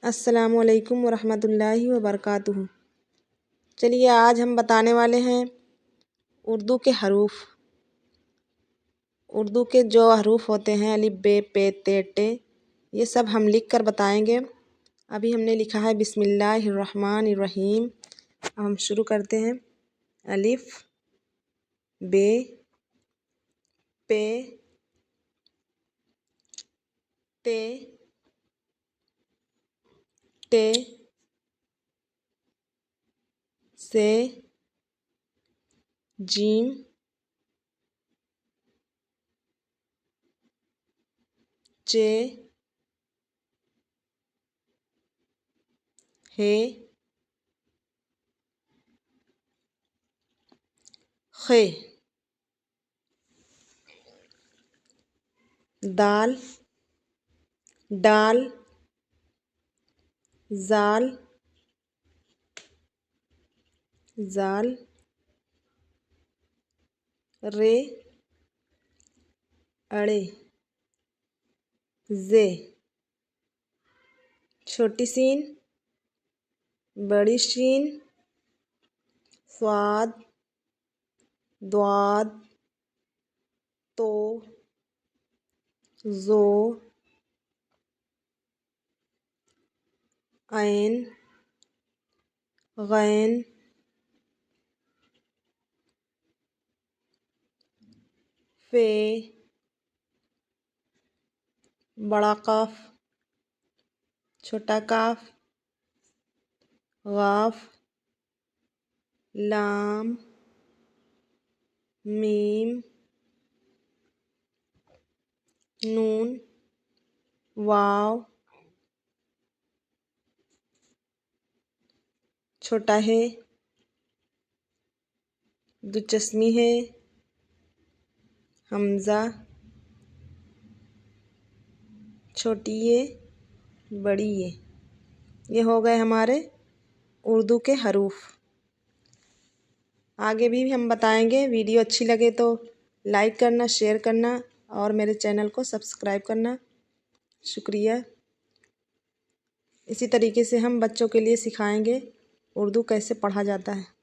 السلام علیکم ورحمۃ اللہ وبرکاتہ۔ چلیے آج ہم بتانے والے ہیں اردو کے حروف۔ اردو کے جو حروف ہوتے ہیں الف ب پ ت ٹ، یہ سب ہم لکھ کر بتائیں گے۔ ابھی ہم نے لکھا ہے بسم اللہ الرحمن الرحیم۔ اب ہم شروع کرتے ہیں۔ الف ب پ ت ٹ سے جیم چ ہ خ دال ڈال زال زال ر اڑے ز چھوٹی سین بڑی شین صاد ضاد تو ذو عین غین ف بڑا قاف چھوٹا کاف غاف لام میم نون واو چھوٹا ہے دوچشمی ہے حمزہ چھوٹی یہ بڑی یہ ہو گئے ہمارے اردو کے حروف۔ آگے بھی ہم بتائیں گے۔ ویڈیو اچھی لگے تو لائک کرنا، شیئر کرنا اور میرے چینل کو سبسکرائب کرنا۔ شکریہ۔ اسی طریقے سے ہم بچوں کے لیے سکھائیں گے اردو کیسے پڑھا جاتا ہے۔